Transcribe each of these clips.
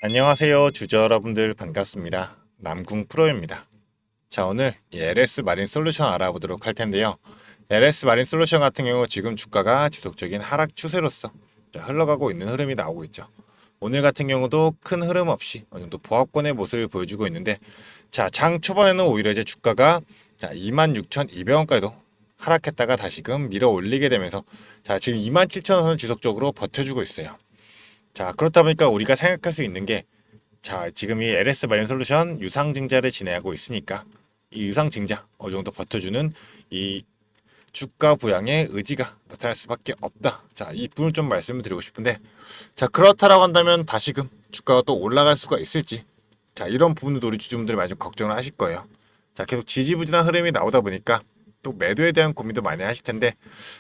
안녕하세요 주주 여러분들 반갑습니다. 남궁 프로입니다. 자, 오늘 이 LS 마린 솔루션 알아보도록 할 텐데요. LS 마린 솔루션 같은 경우 지금 주가가 지속적인 하락 추세로서 흘러가고 있는 흐름이 나오고 있죠. 오늘 같은 경우도 큰 흐름 없이 어느 정도 보합권의 모습을 보여주고 있는데, 자, 장 초반에는 오히려 이제 주가가 26,200원까지도 하락했다가 다시금 밀어 올리게 되면서 자, 지금 27,000원을 지속적으로 버텨주고 있어요. 자, 그렇다 보니까 우리가 생각할 수 있는 게, 자, 지금 이 LS 마린 솔루션 유상증자를 진행하고 있으니까 이 유상증자 어느 정도 버텨주는 이 주가 부양의 의지가 나타날 수밖에 없다. 자, 이 부분을 좀 말씀을 드리고 싶은데, 자, 그렇다라고 한다면 다시금 주가가 또 올라갈 수가 있을지, 자, 이런 부분도 우리 주주분들이 많이 좀 걱정을 하실 거예요. 자, 계속 지지부진한 흐름이 나오다 보니까 또 매도에 대한 고민도 많이 하실 텐데,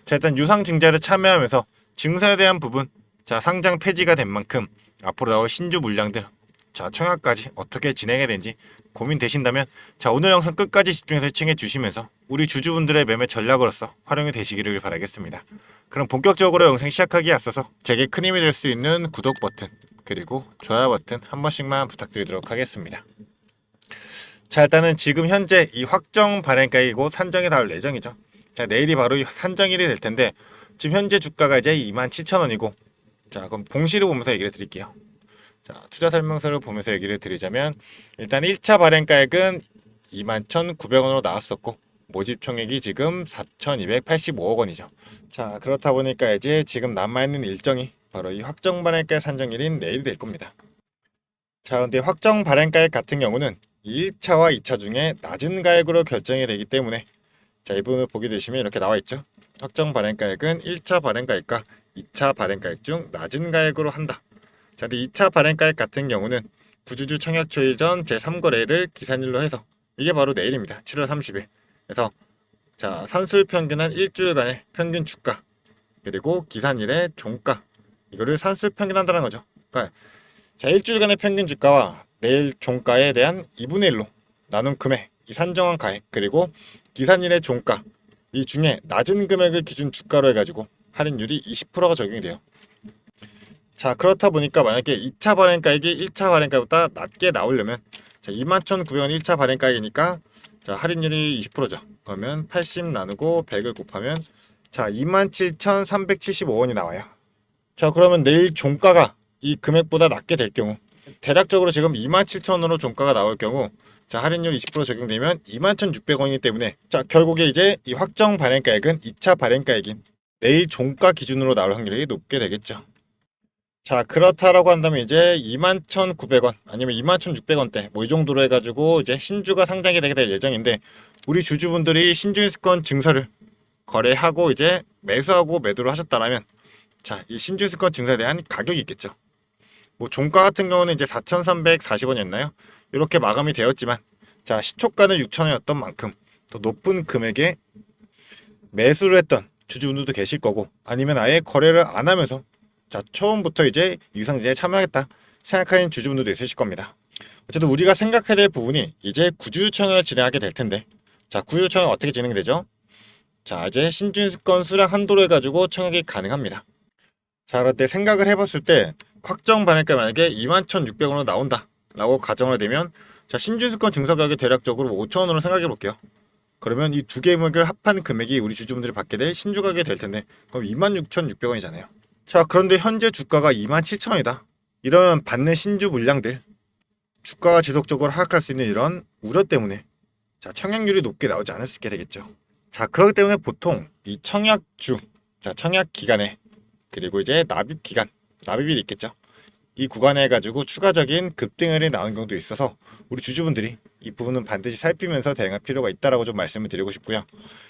자, 일단 유상증자를 참여하면서 증사에 대한 부분, 자, 상장 폐지가 된 만큼 앞으로 나올 신주 물량들, 자, 청약까지 어떻게 진행해야 되는지 고민되신다면, 자, 오늘 영상 끝까지 집중해서 시청해 주시면서 우리 주주분들의 매매 전략으로서 활용이 되시기를 바라겠습니다. 그럼 본격적으로 영상 시작하기에 앞서서 제게 큰 힘이 될 수 있는 구독 버튼 그리고 좋아요 버튼 한 번씩만 부탁드리도록 하겠습니다. 자, 일단은 지금 현재 이 확정 발행가이고 산정이 닿을 예정이죠. 자, 내일이 바로 이 산정일이 될 텐데, 지금 현재 주가가 이제 27,000원이고, 자, 그럼 봉시를 보면서 얘기를 드릴게요. 자, 투자 설명서를 보면서 얘기를 드리자면, 일단 1차 발행가액은 21,900원으로 나왔었고, 모집 총액이 지금 4,285억 원이죠. 자, 그렇다 보니까 이제 지금 남아있는 일정이 바로 이 확정 발행가액 산정일인 내일이 될 겁니다. 자, 그런데 확정 발행가액 같은 경우는 1차와 2차 중에 낮은 가액으로 결정이 되기 때문에, 자, 이 부분을 보게 되시면 이렇게 나와 있죠. 확정 발행가액은 1차 발행가액과 2차 발행가액 중 낮은 가액으로 한다. 자, 근데 2차 발행가액 같은 경우는 구주주 청약 초일 전 제3거래일을 기산일로 해서 이게 바로 내일입니다. 7월 30일. 그래서 자, 산술 평균한 일주일간의 평균 주가 그리고 기산일의 종가, 이거를 산술 평균한다는 거죠. 그러니까 자, 일주일간의 평균 주가와 내일 종가에 대한 2분의 1로 나눈 금액, 이 산정한 가액, 그리고 기산일의 종가, 이 중에 낮은 금액을 기준 주가로 해가지고 할인율이 20%가 적용이 돼요. 자, 그렇다 보니까 만약에 2차 발행가액이 1차 발행가보다 낮게 나오려면, 자, 21,900원 1차 발행가액이니까, 자, 할인율이 20%죠. 그러면 80 나누고 100을 곱하면, 자, 27,375원이 나와요. 자, 그러면 내일 종가가 이 금액보다 낮게 될 경우, 대략적으로 지금 27,000원으로 종가가 나올 경우, 자, 할인율 20% 적용되면 21,600원이기 때문에, 자, 결국에 이제 이 확정 발행가액은 2차 발행가액인 내일 종가 기준으로 나올 확률이 높게 되겠죠. 자, 그렇다라고 한다면 이제 21,900원 아니면 21,600원대 뭐 이 정도로 해가지고 이제 신주가 상장이 되게 될 예정인데, 우리 주주분들이 신주인수권 증서를 거래하고 이제 매수하고 매도를 하셨다면, 자, 이 신주인수권 증서에 대한 가격이 있겠죠. 뭐 종가 같은 경우는 이제 4,340원이었나요? 이렇게 마감이 되었지만, 자, 시초가는 6,000원이었던 만큼 더 높은 금액에 매수를 했던 주주분들도 계실 거고, 아니면 아예 거래를 안 하면서, 자, 처음부터 이제 유상증자에 참여하겠다 생각하는 주주분들도 있으실 겁니다. 어쨌든 우리가 생각해야 될 부분이 이제 구주청약을 진행하게 될 텐데, 자, 구주청약 어떻게 진행되죠? 자, 이제 신주인수권 수량 한도로 해가지고 청약이 가능합니다. 자, 그런데 생각을 해봤을 때 확정 발행가 만약에 21,600원으로 나온다 라고 가정을 되면, 자, 신주인수권 증서 가격이 대략적으로 5,000원으로 생각해 볼게요. 그러면 이 두 개의 금액을 합한 금액이 우리 주주분들이 받게 될 신주 가격이 될 텐데, 그럼 26,600원이잖아요. 자, 그런데 현재 주가가 27,000원이다. 이러면 받는 신주 물량들, 주가가 지속적으로 하락할 수 있는 이런 우려 때문에, 자, 청약률이 높게 나오지 않을 수 있게 되겠죠. 자, 그렇기 때문에 보통 이 청약주, 자, 청약 기간에, 그리고 이제 납입 기간, 납입일이 있겠죠. 이 구간에 해가지고 추가적인 급등률이 나온 경우도 있어서 우리 주주분들이 이 부분은 반드시 살피면서 대응할 필요가 있다라고 좀 말씀을 드리고 싶고요.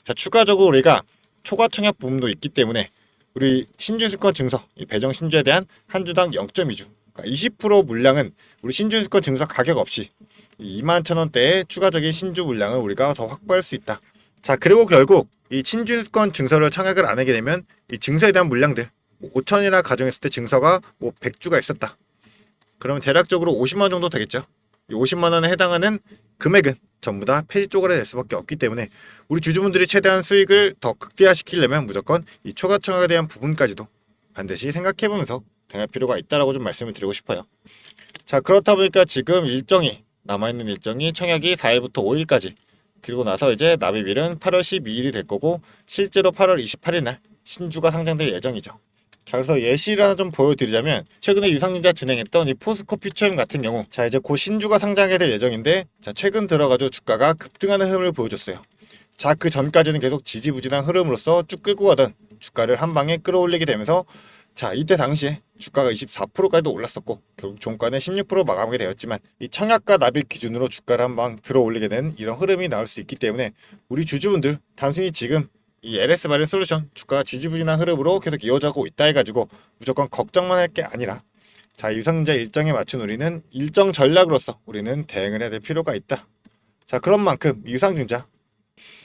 자, 추가적으로 우리가 초과 청약 부분도 있기 때문에 우리 신주인수권 증서, 이 배정 신주에 대한 한 주당 0.2주, 그러니까 20% 물량은 우리 신주인수권 증서 가격 없이 21,000원대의 추가적인 신주 물량을 우리가 더 확보할 수 있다. 자, 그리고 결국 이 신주인수권 증서를 청약을 안 하게 되면 이 증서에 대한 물량들, 5,000이라 가정했을 때 증서가 뭐 100주가 있었다. 그러면 대략적으로 50만 원 정도 되겠죠. 이 50만 원에 해당하는 금액은 전부 다 폐지 쪼그려 될 수밖에 없기 때문에, 우리 주주분들이 최대한 수익을 더 극대화시키려면 무조건 이 초과 청약에 대한 부분까지도 반드시 생각해보면서 대응할 필요가 있다라고 좀 말씀을 드리고 싶어요. 자, 그렇다 보니까 지금 일정이 남아있는 일정이 청약이 4일부터 5일까지, 그리고 나서 이제 납입일은 8월 12일이 될 거고 실제로 8월 28일 날 신주가 상장될 예정이죠. 자, 그래서 예시를 하나 좀 보여드리자면 최근에 유상증자 진행했던 이 포스코 퓨처엠 같은 경우, 자 이제 곧 신주가 상장하게 될 예정인데, 자 최근 들어가지고 주가가 급등하는 흐름을 보여줬어요. 자, 그 전까지는 계속 지지부진한 흐름으로서 쭉 끌고 가던 주가를 한 방에 끌어올리게 되면서, 자 이때 당시에 주가가 24%까지도 올랐었고 결국 종가는 16% 마감하게 되었지만, 이 청약과 납입 기준으로 주가를 한 방 들어올리게 된 이런 흐름이 나올 수 있기 때문에 우리 주주분들 단순히 지금 이 LS 마린 솔루션 주가가 지지부진한 흐름으로 계속 이어져가고 있다 해가지고 무조건 걱정만 할 게 아니라, 자 유상증자 일정에 맞춘 우리는 일정 전략으로서 우리는 대응을 해야 될 필요가 있다. 자, 그런 만큼 유상증자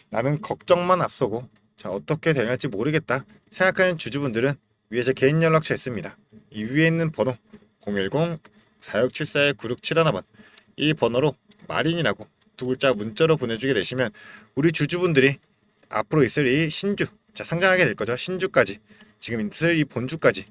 나는 걱정만 앞서고 자 어떻게 대응할지 모르겠다 생각하는 주주분들은 위에 제 개인 연락처 있습니다. 이 위에 있는 번호 010-4674-9671번, 이 번호로 마린이라고 두 글자 문자로 보내주게 되시면 우리 주주분들이 앞으로 있을 이 신주, 자 상장하게 될 거죠. 신주까지, 지금 있을 이 본주까지,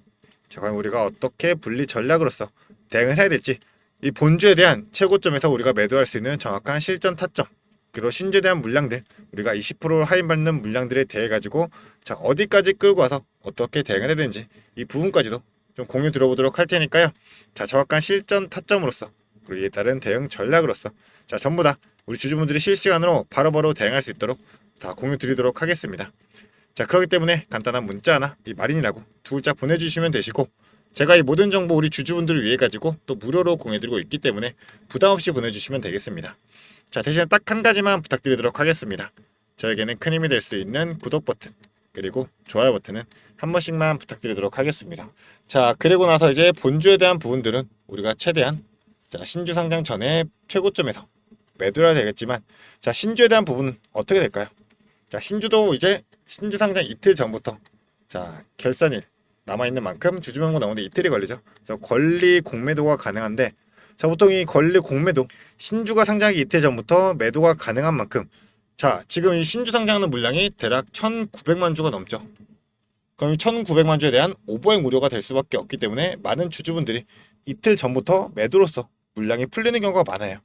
자 과연 우리가 어떻게 분리 전략으로서 대응을 해야 될지, 이 본주에 대한 최고점에서 우리가 매도할 수 있는 정확한 실전 타점, 그리고 신주에 대한 물량들, 우리가 20% 할인받는 물량들에 대해 가지고 자 어디까지 끌고 와서 어떻게 대응을 해야 되는지, 이 부분까지도 좀 공유 들어보도록 할 테니까요. 자 정확한 실전 타점으로서 그리고 이에 따른 대응 전략으로서 자 전부 다 우리 주주분들이 실시간으로 바로바로 대응할 수 있도록 다 공유 드리도록 하겠습니다. 자, 그렇기 때문에 간단한 문자 하나, 이 마린이라고 두 글자 보내주시면 되시고, 제가 이 모든 정보 우리 주주분들을 위해 가지고 또 무료로 공유드리고 있기 때문에 부담 없이 보내주시면 되겠습니다. 자, 대신 딱 한 가지만 부탁드리도록 하겠습니다. 저에게는 큰 힘이 될 수 있는 구독 버튼, 그리고 좋아요 버튼은 한 번씩만 부탁드리도록 하겠습니다. 자, 그리고 나서 이제 본주에 대한 부분들은 우리가 최대한 자 신주 상장 전에 최고점에서 매도해야 되겠지만, 자 신주에 대한 부분은 어떻게 될까요? 자 신주도 이제 신주 상장 이틀 전부터 자 결산일 남아있는 만큼 주주 명부 나오는데 이틀이 걸리죠. 그래서 권리 공매도가 가능한데, 자 보통 이 권리 공매도 신주가 상장하기 이틀 전부터 매도가 가능한 만큼, 자 지금 이 신주 상장하는 물량이 대략 1,900만 주가 넘죠. 그럼 이 1,900만 주에 대한 오버행 우려가 될 수밖에 없기 때문에 많은 주주분들이 이틀 전부터 매도로서 물량이 풀리는 경우가 많아요.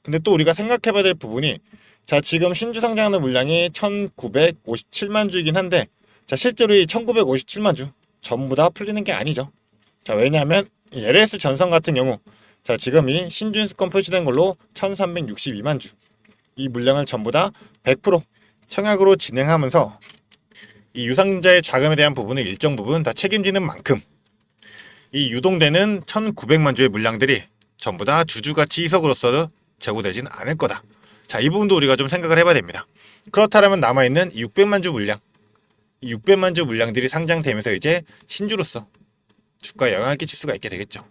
근데 또 우리가 생각해봐야 될 부분이, 자 지금 신주 상장하는 물량이 1957만 주이긴 한데, 자 실제로 이 1957만 주 전부 다 풀리는 게 아니죠. 자 왜냐하면 이 LS 전선 같은 경우, 자 지금 이 신주 인수권 표시된 걸로 1362만 주, 이 물량을 전부 다 100% 청약으로 진행하면서 이 유상증자의 자금에 대한 부분을 일정 부분 다 책임지는 만큼, 이 유동되는 1900만 주의 물량들이 전부 다 주주가치 이석으로서 제고되진 않을 거다. 자, 이 부분도 우리가 좀 생각을 해봐야 됩니다. 그렇다면 남아있는 600만 주 물량, 이 600만 주 물량들이 상장되면서 이제 신주로서 주가에 영향을 끼칠 수가 있게 되겠죠.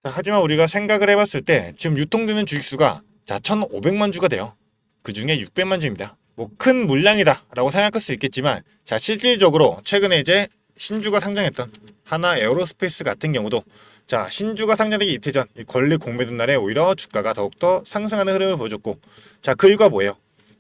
자, 하지만 우리가 생각을 해봤을 때 지금 유통되는 주식수가 자 1500만 주가 돼요. 그 중에 600만 주입니다. 뭐 큰 물량이다 라고 생각할 수 있겠지만, 자 실질적으로 최근에 이제 신주가 상장했던 하나 에어로스페이스 같은 경우도 자 신주가 상장되기 이틀 전 이 권리 공매도 날에 오히려 주가가 더욱더 상승하는 흐름을 보여줬고, 자 그 이유가 뭐예요?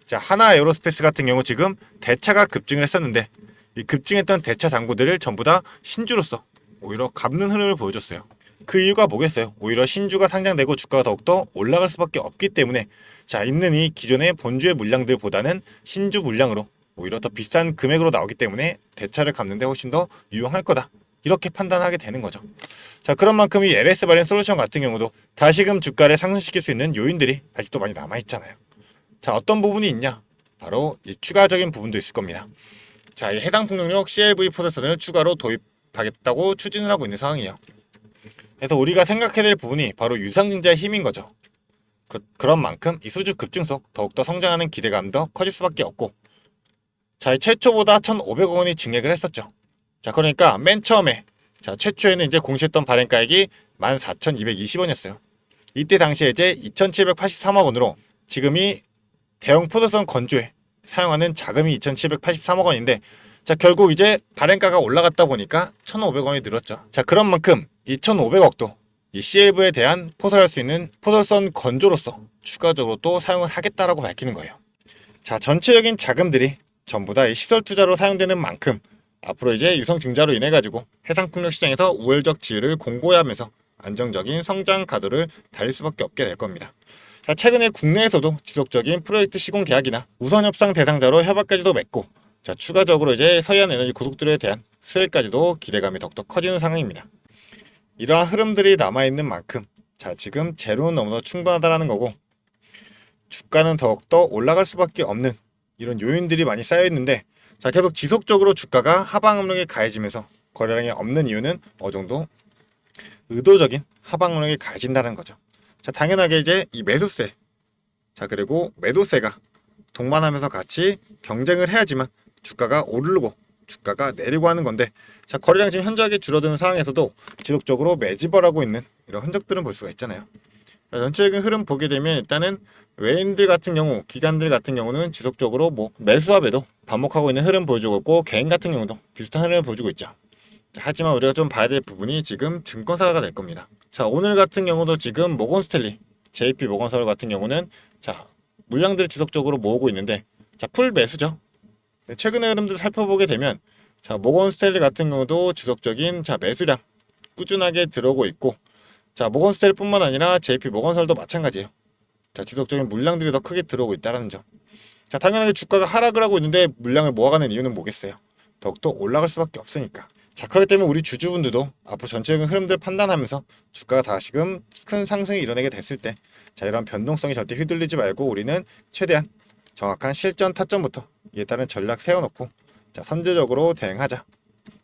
자 하나 에어로스페이스 같은 경우 지금 대차가 급증을 했었는데, 이 급증했던 대차 잔고들을 전부 다 신주로서 오히려 갚는 흐름을 보여줬어요. 그 이유가 뭐겠어요? 오히려 신주가 상장되고 주가가 더욱더 올라갈 수밖에 없기 때문에, 자 있는 이 기존의 본주의 물량들보다는 신주 물량으로 오히려 더 비싼 금액으로 나오기 때문에 대차를 갚는 데 훨씬 더 유용할 거다, 이렇게 판단하게 되는 거죠. 자 그런 만큼 이 LS 마린 솔루션 같은 경우도 다시금 주가를 상승시킬 수 있는 요인들이 아직도 많이 남아있잖아요. 자 어떤 부분이 있냐? 바로 이 추가적인 부분도 있을 겁니다. 자 이 해당 풍력력 CLV 포트선을 추가로 도입하겠다고 추진을 하고 있는 상황이에요. 그래서 우리가 생각해야 될 부분이 바로 유상증자의 힘인 거죠. 그런 만큼 이 수주 급증 속 더욱더 성장하는 기대감도 커질 수밖에 없고, 자 최초보다 1,500억 원이 증액을 했었죠. 자 그러니까 맨 처음에 자 최초에는 이제 공시했던 발행가액이 14,220원이었어요. 이때 당시에 이제 2,783억 원으로 지금이 대형 포도선 건조에 사용하는 자금이 2,783억 원인데, 자 결국 이제 발행가가 올라갔다 보니까 1,500원이 늘었죠. 자 그런 만큼 2,500억도 이 CLV에 대한 포설할 수 있는 포설선 건조로서 추가적으로 또 사용을 하겠다라고 밝히는 거예요. 자 전체적인 자금들이 전부 다 이 시설 투자로 사용되는 만큼 앞으로 이제 유상 증자로 인해 가지고 해상풍력 시장에서 우월적 지위를 공고히 하면서 안정적인 성장 가도를 달릴 수밖에 없게 될 겁니다. 자, 최근에 국내에서도 지속적인 프로젝트 시공 계약이나 우선 협상 대상자로 협약까지도 맺고, 자, 추가적으로 이제 서해안 에너지 고속도로에 대한 수혜까지도 기대감이 더욱더 커지는 상황입니다. 이러한 흐름들이 남아있는 만큼, 자, 지금 제로는 너무나 충분하다라는 거고, 주가는 더욱더 올라갈 수밖에 없는 이런 요인들이 많이 쌓여 있는데, 자, 계속 지속적으로 주가가 하방 압력이 가해지면서 거래량이 없는 이유는 어느 정도 의도적인 하방 압력이 가해진다는 거죠. 자, 당연하게 이제 이 매수세, 자, 그리고 매도세가 동반하면서 같이 경쟁을 해야지만 주가가 오르고 주가가 내리고 하는 건데, 자, 거래량 지금 현저하게 줄어드는 상황에서도 지속적으로 매집을 하고 있는 이런 흔적들은 볼 수가 있잖아요. 자, 전체적인 흐름 보게 되면 일단은 외인들 같은 경우, 기관들 같은 경우는 지속적으로 뭐 매수와 매도 반복하고 있는 흐름 보여주고 있고, 개인 같은 경우도 비슷한 흐름을 보여주고 있죠. 하지만 우리가 좀 봐야 될 부분이 지금 증권사가 될 겁니다. 자, 오늘 같은 경우도 지금 모건스탠리, JP 모건서울 같은 경우는 자, 물량들을 지속적으로 모으고 있는데, 자, 풀 매수죠. 최근의 흐름들을 살펴보게 되면, 자, 모건스탠리 같은 경우도 지속적인 자, 매수량 꾸준하게 들어오고 있고, 자, 모건스탠리뿐만 아니라 JP 모건서울도 마찬가지예요. 자, 지속적인 물량들이 더 크게 들어오고 있다는 점. 자, 당연하게 주가가 하락을 하고 있는데 물량을 모아가는 이유는 뭐겠어요? 더욱더 올라갈 수밖에 없으니까. 자, 그렇기 때문에 우리 주주분들도 앞으로 전체적인 흐름들 판단하면서 주가가 다시금 큰 상승이 일어나게 됐을 때, 자, 이런 변동성이 절대 휘둘리지 말고 우리는 최대한 정확한 실전 타점부터 이에 따른 전략 세워놓고, 자, 선제적으로 대응하자.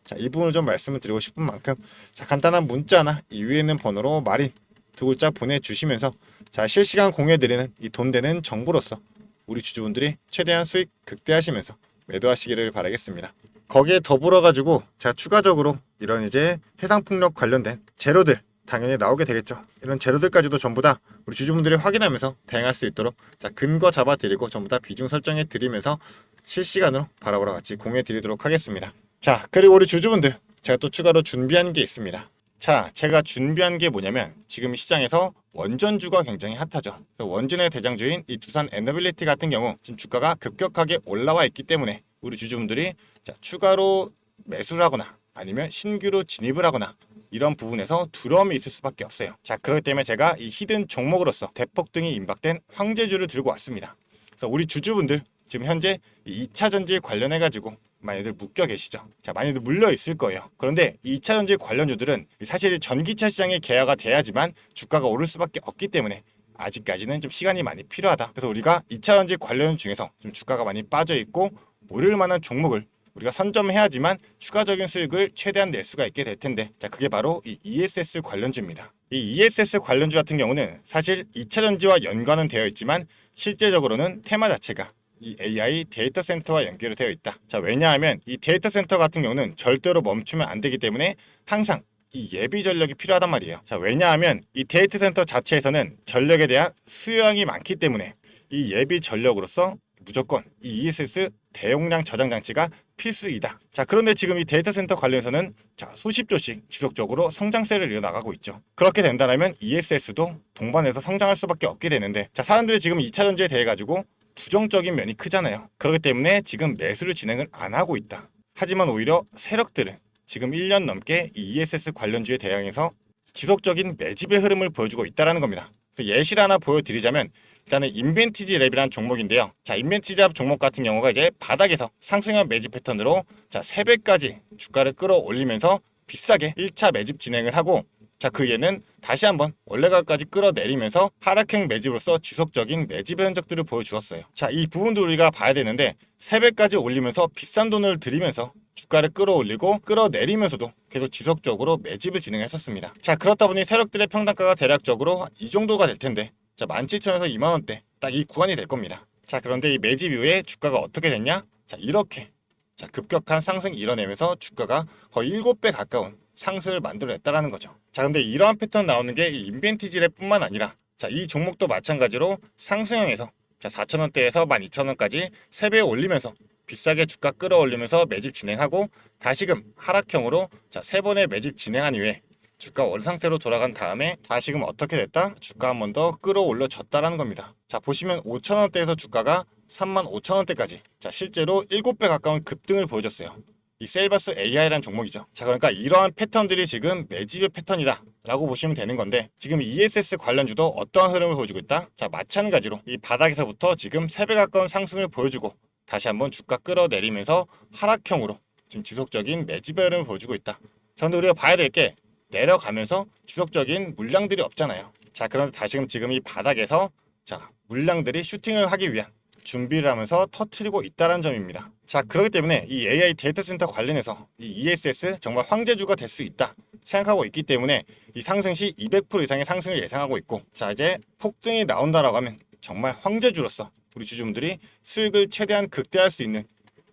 자, 이 부분을 좀 말씀을 드리고 싶은 만큼, 자, 간단한 문자나 이 위에 있는 번호로 마린 두 글자 보내주시면서, 자, 실시간 공유해드리는 이 돈 되는 정보로서 우리 주주분들이 최대한 수익 극대화하시면서 매도하시기를 바라겠습니다. 거기에 더불어 가지고, 자, 추가적으로 이런 이제 해상풍력 관련된 재료들 당연히 나오게 되겠죠. 이런 재료들까지도 전부 다 우리 주주분들이 확인하면서 대응할 수 있도록, 자, 근거 잡아 드리고 전부 다 비중 설정해 드리면서 실시간으로 바라보러 같이 공유해 드리도록 하겠습니다. 자, 그리고 우리 주주분들, 제가 또 추가로 준비한 게 있습니다. 자, 제가 준비한 게 뭐냐면, 지금 시장에서 원전주가 굉장히 핫하죠. 그래서 원전의 대장주인 이 두산 에너빌리티 같은 경우 지금 주가가 급격하게 올라와 있기 때문에 우리 주주분들이, 자, 추가로 매수를 하거나 아니면 신규로 진입을 하거나 이런 부분에서 두려움이 있을 수밖에 없어요. 자, 그렇기 때문에 제가 이 히든 종목으로서 대폭등이 임박된 황제주를 들고 왔습니다. 그래서 우리 주주분들 지금 현재 2차 전지에 관련해 가지고 많이들 묶여 계시죠. 자, 많이들 물려 있을 거예요. 그런데 이 2차 전지 관련주들은 사실 전기차 시장에 개화가 돼야지만 주가가 오를 수밖에 없기 때문에 아직까지는 좀 시간이 많이 필요하다. 그래서 우리가 2차 전지 관련 중에서 좀 주가가 많이 빠져 있고 오를 만한 종목을 우리가 선점해야지만 추가적인 수익을 최대한 낼 수가 있게 될 텐데, 자, 그게 바로 이 ESS 관련주입니다. 이 ESS 관련주 같은 경우는 사실 2차 전지와 연관은 되어 있지만 실제적으로는 테마 자체가 이 AI 데이터 센터와 연결이 되어 있다. 자, 왜냐하면 이 데이터 센터 같은 경우는 절대로 멈추면 안 되기 때문에 항상 이 예비 전력이 필요하단 말이에요. 자, 왜냐하면 이 데이터 센터 자체에서는 전력에 대한 수요량이 많기 때문에 이 예비 전력으로서 무조건 이 ESS 대용량 저장 장치가 필수이다. 자, 그런데 지금 이 데이터 센터 관련해서는, 자, 수십조씩 지속적으로 성장세를 이어나가고 있죠. 그렇게 된다면 ESS도 동반해서 성장할 수밖에 없게 되는데, 자, 사람들이 지금 2차 전지에 대해 가지고 부정적인 면이 크잖아요. 그렇기 때문에 지금 매수를 진행을 안 하고 있다. 하지만 오히려 세력들은 지금 1년 넘게 이 ESS 관련주에 대항해서 지속적인 매집의 흐름을 보여주고 있다는 겁니다. 그래서 예시를 하나 보여드리자면, 일단은 인벤티지 랩이라는 종목인데요. 자, 인벤티지 랩 종목 같은 경우가 이제 바닥에서 상승한 매집 패턴으로, 자, 3배까지 주가를 끌어올리면서 비싸게 1차 매집 진행을 하고, 자, 그 얘는 다시 한번 원래가까지 끌어내리면서 하락형 매집으로서 지속적인 매집의 흔적들을 보여주었어요. 자, 이 부분도 우리가 봐야 되는데, 3배까지 올리면서 비싼 돈을 들이면서 주가를 끌어올리고 끌어내리면서도 계속 지속적으로 매집을 진행했었습니다. 자, 그렇다 보니 세력들의 평단가가 대략적으로 이 정도가 될 텐데, 자, 17,000원에서 2만원대 딱 이 구간이 될 겁니다. 자, 그런데 이 매집 이후에 주가가 어떻게 됐냐? 자, 이렇게, 자, 급격한 상승 이뤄내면서 주가가 거의 7배 가까운 상승을 만들어냈다라는 거죠. 자, 근데 이러한 패턴 나오는 게 이 인벤티지랩 뿐만 아니라, 자, 이 종목도 마찬가지로 상승형에서, 자, 4,000원대에서 12,000원까지 3배 올리면서 비싸게 주가 끌어올리면서 매집 진행하고, 다시금 하락형으로, 자, 3번의 매집 진행한 이후에 주가 원 상태로 돌아간 다음에 다시금 어떻게 됐다? 주가 한 번 더 끌어올려졌다라는 겁니다. 자, 보시면 5,000원대에서 주가가 35,000원대까지, 자, 실제로 7배 가까운 급등을 보여줬어요. 이 셀바스 AI라는 종목이죠. 자, 그러니까 이러한 패턴들이 지금 매집의 패턴이다 라고 보시면 되는 건데, 지금 ESS 관련주도 어떠한 흐름을 보여주고 있다? 자, 마찬가지로 이 바닥에서부터 지금 3배 가까운 상승을 보여주고 다시 한번 주가 끌어내리면서 하락형으로 지금 지속적인 매집의 흐름을 보여주고 있다. 자, 근데 우리가 봐야 될 게 내려가면서 지속적인 물량들이 없잖아요. 자, 그런데 다시금 지금 이 바닥에서 자, 물량들이 슈팅을 하기 위한 준비를 하면서 터트리고 있다는 점입니다. 자, 그렇기 때문에 이 AI 데이터 센터 관련해서 이 ESS 정말 황제주가 될 수 있다 생각하고 있기 때문에 이 상승 시 200% 이상의 상승을 예상하고 있고, 자, 이제 폭등이 나온다라고 하면 정말 황제주로서 우리 주주분들이 수익을 최대한 극대화할 수 있는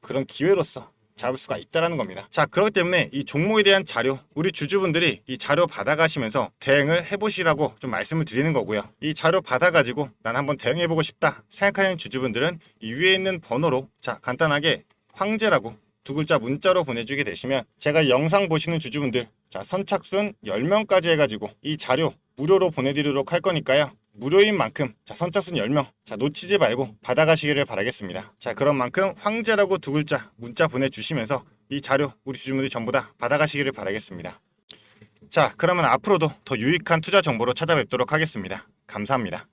그런 기회로서 잡을 수가 있다라는 겁니다. 자, 그렇기 때문에 이 종목에 대한 자료, 우리 주주분들이 이 자료 받아가시면서 대응을 해보시라고 좀 말씀을 드리는 거고요. 이 자료 받아가지고 난 한번 대응해보고 싶다 생각하는 주주분들은 이 위에 있는 번호로 자, 간단하게 황제라고 두 글자 문자로 보내주게 되시면 제가 영상 보시는 주주분들 자, 선착순 10명까지 해가지고 이 자료 무료로 보내드리도록 할 거니까요. 무료인 만큼 자, 선착순 10명 자, 놓치지 말고 받아가시기를 바라겠습니다. 자, 그런 만큼 황제라고 두 글자 문자 보내주시면서 이 자료 우리 주주분들이 전부 다 받아가시기를 바라겠습니다. 자, 그러면 앞으로도 더 유익한 투자 정보로 찾아뵙도록 하겠습니다. 감사합니다.